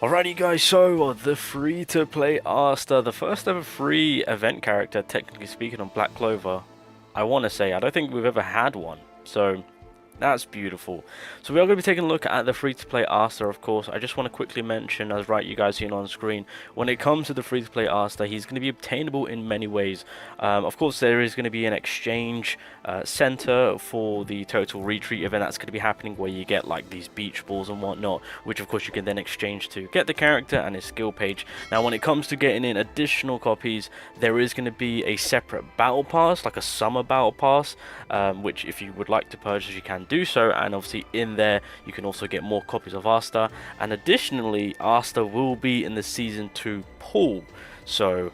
Alrighty guys, so the free-to-play Asta, the first ever free event character, technically speaking, on Black Clover. I want to say, I don't think we've ever had one, so that's beautiful. So we are going to be taking a look at the free-to-play Asta, of course. I just want to quickly mention, as you guys seen on screen, when it comes to the free-to-play Asta, he's going to be obtainable in many ways. Of course, there is going to be an exchange center for the Total Retreat event that's going to be happening, where you get like these beach balls and whatnot, which of course you can then exchange to get the character and his skill page. Now, when it comes to getting in additional copies, there is going to be a separate battle pass, like a summer battle pass, which if you would like to purchase, you can do so, and obviously in there you can also get more copies of Asta, and additionally Asta will be in the season 2 pool. So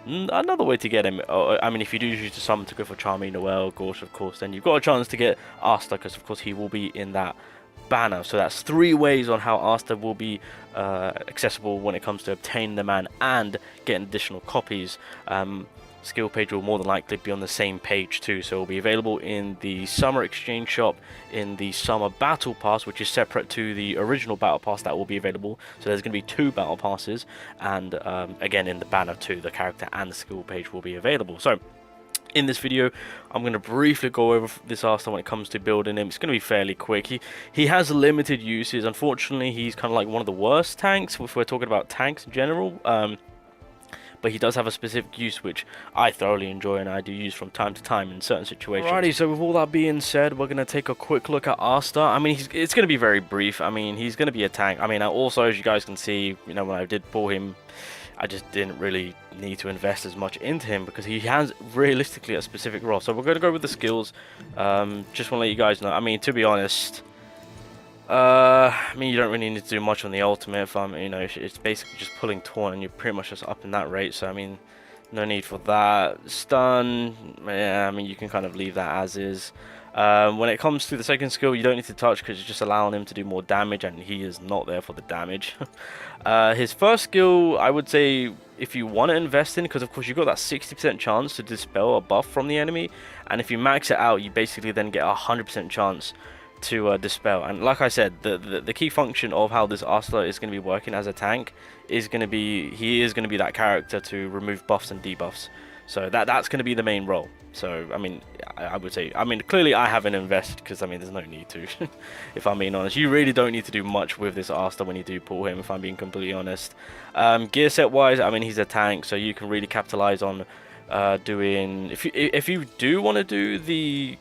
another way to get him, I mean, if you do choose to summon to go for Charming Noel, Gorsh, of course, then you've got a chance to get Asta, because of course he will be in that banner. So that's 3 ways on how Asta will be accessible when it comes to obtaining the man and getting additional copies. Skill page will more than likely be on the same page too, so it will be available in the summer exchange shop, in the summer battle pass, which is separate to the original battle pass that will be available. So there's going to be 2 battle passes, and again in the banner too, the character and the skill page will be available. So in this video, I'm going to briefly go over this Asta when it comes to building him. It's going to be fairly quick. He has limited uses. Unfortunately, he's kind of like one of the worst tanks if we're talking about tanks in general. But he does have a specific use which I thoroughly enjoy and I do use from time to time in certain situations. Alrighty, so with all that being said, we're going to take a quick look at Asta. I mean, it's going to be very brief. I mean, he's going to be a tank. I mean, also, as you guys can see, you know, when I did pull him, I just didn't really need to invest as much into him because he has realistically a specific role. So we're going to go with the skills. Just want to let you guys know, I mean, to be honest, I mean, you don't really need to do much on the ultimate. If you know, it's basically just pulling taunt and you're pretty much just up in that rate. So I mean, no need for that. Stun, yeah, I mean, you can kind of leave that as is. When it comes to the second skill, you don't need to touch because it's just allowing him to do more damage, and he is not there for the damage. His first skill, I would say, if you want to invest in, because of course you've got that 60% chance to dispel a buff from the enemy, and if you max it out, you basically then get a 100% chance to dispel. And like I said, the key function of how this Asta is going to be working as a tank is going to be, he is going to be that character to remove buffs and debuffs. So that's going to be the main role. So I mean, I would say, I mean, clearly I haven't invested because I mean there's no need to. If I'm being honest, you really don't need to do much with this Asta when you do pull him, if I'm being completely honest. Gear set wise, I mean, he's a tank, so you can really capitalize on doing, if you do want to do the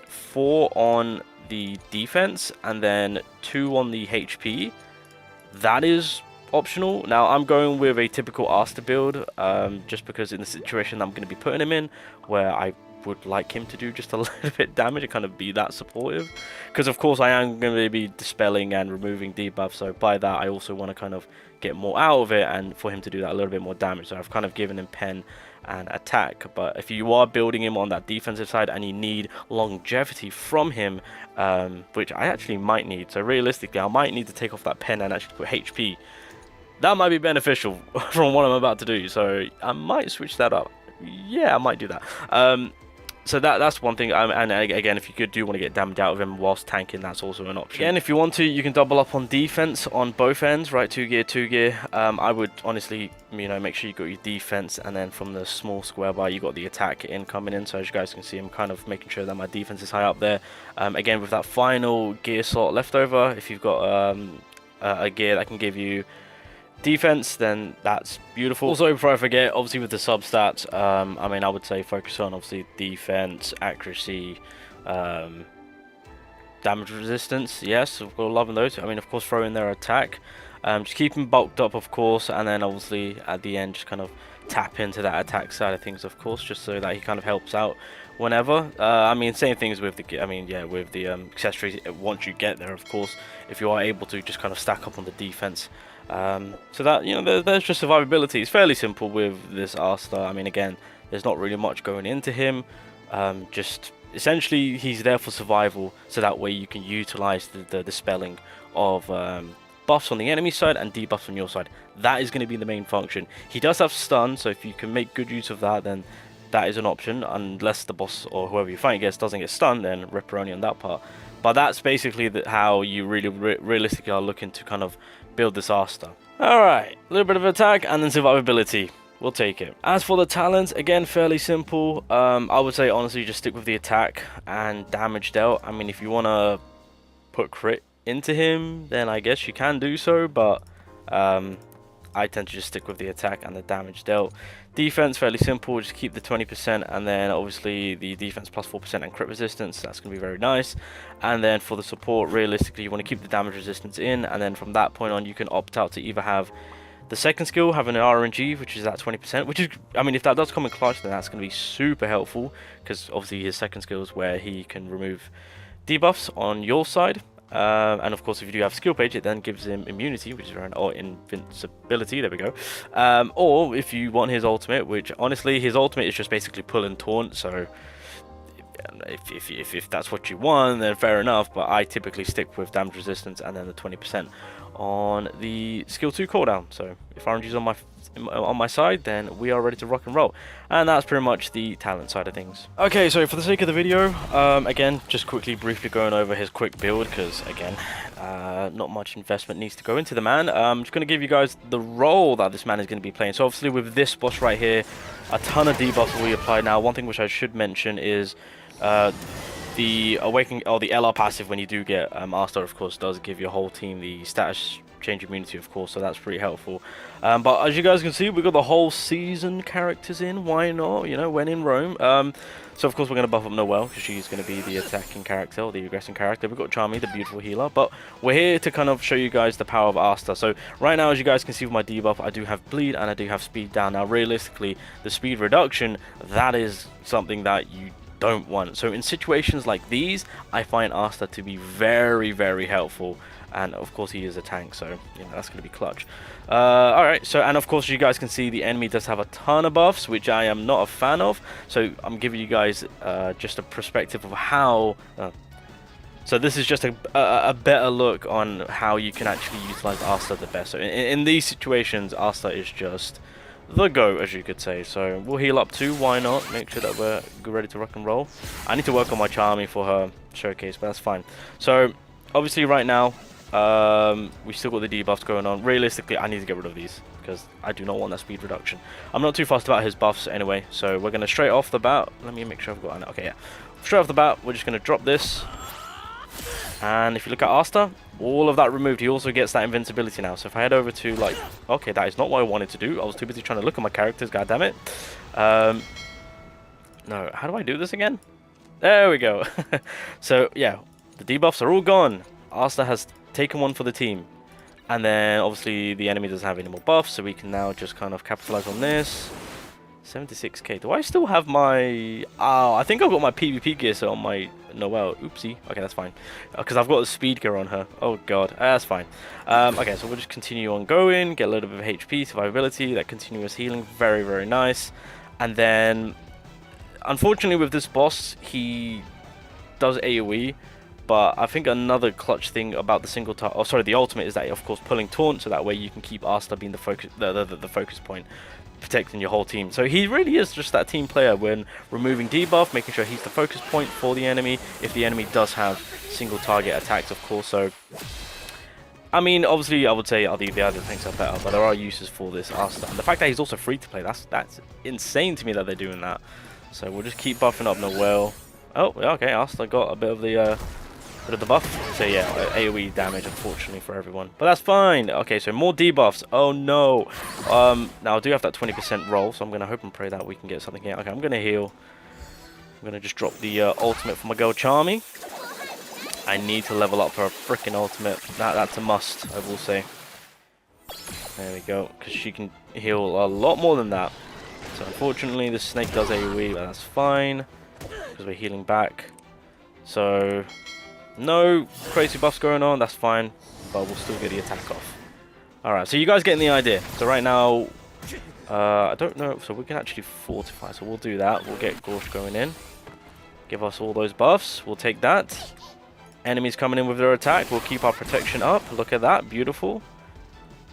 4 on the defense and then 2 on the HP, that is optional. Now I'm going with a typical Asta build, just because in the situation that I'm going to be putting him in, where I would like him to do just a little bit damage and kind of be that supportive, because of course I am going to be dispelling and removing debuffs, so by that I also want to kind of get more out of it and for him to do that a little bit more damage. So I've kind of given him pen and attack. But if you are building him on that defensive side and you need longevity from him, which I actually might need, so realistically I might need to take off that pen and actually put HP. That might be beneficial from what I'm about to do, so I might switch that up. Yeah, I might do that. So that's one thing, and again, if you do want to get damage out of him whilst tanking, that's also an option. Again, if you want to, you can double up on defense on both ends, right? 2 gear. I would honestly, you know, make sure you got your defense, and then from the small square bar, you got the attack coming in. So as you guys can see, I'm kind of making sure that my defense is high up there. Again, with that final gear slot left over, if you've got a gear that can give you defense, then that's beautiful. Also, before I forget, obviously with the sub stats, I mean, I would say focus on obviously defense, accuracy, damage resistance. Yes, we're loving those. I mean, of course, throw in their attack. Just keep them bulked up, of course, and then obviously at the end, just kind of tap into that attack side of things, of course, just so that he kind of helps out whenever. I mean, same things with the, I mean, yeah, with the accessories. Once you get there, of course, if you are able to just kind of stack up on the defense. So that, you know, there's just survivability. It's fairly simple with this Asta. I mean, again, there's not really much going into him. Just essentially, he's there for survival, so that way you can utilize the dispelling of buffs on the enemy side and debuffs on your side. That is going to be the main function. He does have stun, so if you can make good use of that, then that is an option, unless the boss or whoever you fight against doesn't get stunned, then ripperoni on that part. But that's basically how you really realistically are looking to kind of build this Asta. Alright, a little bit of attack and then survivability. We'll take it. As for the talents, again, fairly simple. I would say, honestly, just stick with the attack and damage dealt. I mean, if you want to put crit into him, then I guess you can do so, but I tend to just stick with the attack and the damage dealt. Defense, fairly simple, just keep the 20%, and then obviously the defense plus 4% and crit resistance. That's going to be very nice. And then for the support, realistically, you want to keep the damage resistance in, and then from that point on, you can opt out to either have the second skill, having an RNG, which is at 20%, which is, I mean, if that does come in clutch, then that's going to be super helpful, because obviously his second skill is where he can remove debuffs on your side. And of course, if you do have skill page, it then gives him immunity, which is around, or invincibility, there we go. Or if you want his ultimate, which honestly, his ultimate is just basically pull and taunt, so if that's what you want, then fair enough, but I typically stick with damage resistance and then the 20% on the skill 2 cooldown. So if RNG's on my side, then we are ready to rock and roll. And that's pretty much the talent side of things. Okay, so for the sake of the video, again, just briefly going over his quick build, because again, not much investment needs to go into the man. I'm just going to give you guys the role that this man is going to be playing. So obviously with this boss right here, a ton of debuffs will be applied. Now, one thing which I should mention is the awakening, or the LR passive, when you do get Asta, of course, does give your whole team the status change immunity, of course, so that's pretty helpful. But as you guys can see, we've got the whole season characters in. Why not? You know, when in Rome. So of course we're going to buff up Noelle, because she's going to be the attacking character, or the aggressing character. We've got Charmy, the beautiful healer, but we're here to kind of show you guys the power of Asta. So right now, as you guys can see with my debuff, I do have bleed and I do have speed down. Now realistically, the speed reduction, that is something that you don't want. So in situations like these, I find Asta to be very, very helpful. And of course he is a tank, so you know, that's going to be clutch. Alright, so, and of course you guys can see the enemy does have a ton of buffs, which I am not a fan of. So I'm giving you guys just a perspective of how... so this is just a better look on how you can actually utilize Asta the best. So in these situations, Asta is just the GOAT, as you could say. So we'll heal up too, why not? Make sure that we're ready to rock and roll. I need to work on my Charmy for her showcase, but that's fine. So obviously right now, we still got the debuffs going on. Realistically, I need to get rid of these, because I do not want that speed reduction. I'm not too fussed about his buffs anyway, so we're going to straight off the bat, let me make sure I've got an, okay, yeah. Straight off the bat, we're just going to drop this. And if you look at Asta, all of that removed. He also gets that invincibility now. So if I head over to, like, okay, that is not what I wanted to do. I was too busy trying to look at my characters, god damn it. No, how do I do this again? There we go. So yeah, the debuffs are all gone. Asta has taken one for the team. And then obviously the enemy doesn't have any more buffs, so we can now just kind of capitalize on this. 76k. Do I still have my... Oh, I think I've got my PvP gear set on my Noelle. Oopsie. Okay, that's fine. Because I've got the speed gear on her. Oh, God. That's fine. Okay, so we'll just continue on going. Get a little bit of HP, survivability, that continuous healing. Very, very nice. And then, unfortunately with this boss, he does AoE. But I think another clutch thing about the single target, oh sorry, the ultimate, is that of course pulling taunt, so that way you can keep Asta being the focus point, protecting your whole team. So he really is just that team player when removing debuff, making sure he's the focus point for the enemy, if the enemy does have single target attacks, of course. So I mean, obviously I would say the other things are better, but there are uses for this Asta. And the fact that he's also free to play, that's insane to me that they're doing that. So we'll just keep buffing up Noelle. Oh, okay, Asta got a bit of the buff. So yeah, AoE damage, unfortunately, for everyone, but that's fine. Okay, so more debuffs. Oh no. Now I do have that 20% roll, so I'm gonna hope and pray that we can get something here. Okay, I'm gonna heal. I'm gonna just drop the ultimate for my girl Charmy. I need to level up her freaking ultimate. That's a must, I will say. There we go, because she can heal a lot more than that. So unfortunately the snake does AoE, but that's fine, because we're healing back. So no crazy buffs going on, that's fine, but we'll still get the attack off. Alright, so you guys getting the idea. So right now, I don't know, so we can actually fortify, so we'll do that. We'll get Gorsh going in. Give us all those buffs, we'll take that. Enemies coming in with their attack, we'll keep our protection up. Look at that, beautiful.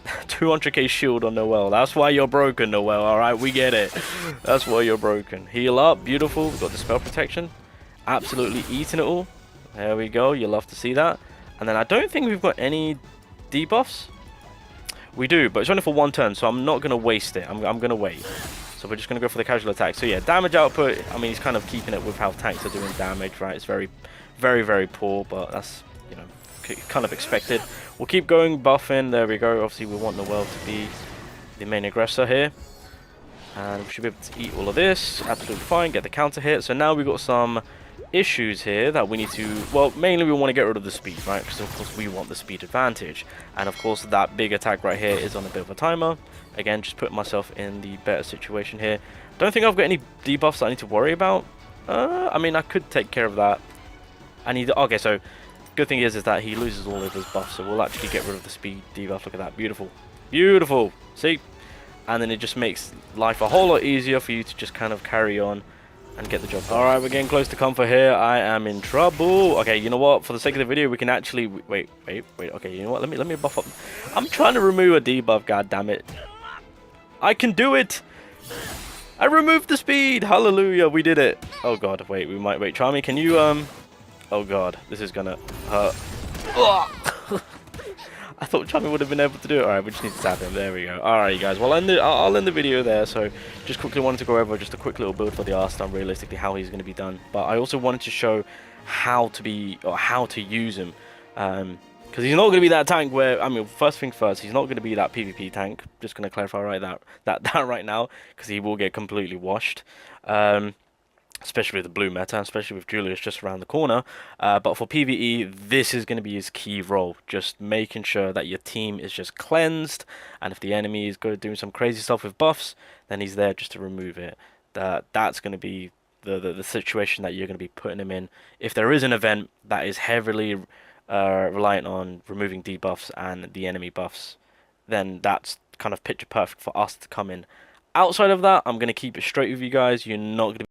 200k shield on Noelle, that's why you're broken, Noelle, alright, we get it. That's why you're broken. Heal up, beautiful, we've got the spell protection. Absolutely eating it all. There we go. You'll love to see that. And then I don't think we've got any debuffs. We do, but it's only for 1 turn, so I'm not going to waste it. I'm going to wait. So we're just going to go for the casual attack. So yeah, damage output, I mean, he's kind of keeping it with how tanks are doing damage, right? It's very, very, very poor, but that's, you know, kind of expected. We'll keep going, buffing. There we go. Obviously, we want the world to be the main aggressor here. And we should be able to eat all of this. Absolutely fine. Get the counter hit. So now we've got some issues here that we need to, well, mainly we want to get rid of the speed, right? Because of course we want the speed advantage. And of course that big attack right here is on a bit of a timer. Again, just putting myself in the better situation here. Don't think I've got any debuffs that I need to worry about. I mean, I could take care of that. I need, okay, so good thing is that he loses all of his buffs, so we'll actually get rid of the speed debuff. Look at that, beautiful, beautiful. See, and then it just makes life a whole lot easier for you to just kind of carry on and get the job done. Alright, we're getting close to comfort here. I am in trouble. Okay, you know what? For the sake of the video, we can actually... Wait. Okay, you know what? Let me buff up. I'm trying to remove a debuff, god damn it. I can do it! I removed the speed! Hallelujah, we did it. Oh god, wait, we might... Wait, Charmy, can you... Oh god, this is gonna hurt. I thought Charmy would have been able to do it. Alright, we just need to tap him. There we go. Alright, you guys. Well, I'll end the video there. So, just quickly wanted to go over just a quick little build for the Asta and realistically how he's going to be done. But I also wanted to show how to use him. Because he's not going to be that tank where, I mean, first thing first, he's not going to be that PvP tank. Just going to clarify that right now. Because he will get completely washed. Especially with the blue meta, especially with Julius just around the corner. But for PvE, this is going to be his key role. Just making sure that your team is just cleansed. And if the enemy is doing some crazy stuff with buffs, then he's there just to remove it. That's going to be the situation that you're going to be putting him in. If there is an event that is heavily reliant on removing debuffs and the enemy buffs, then that's kind of picture perfect for us to come in. Outside of that, I'm going to keep it straight with you guys. You're not going to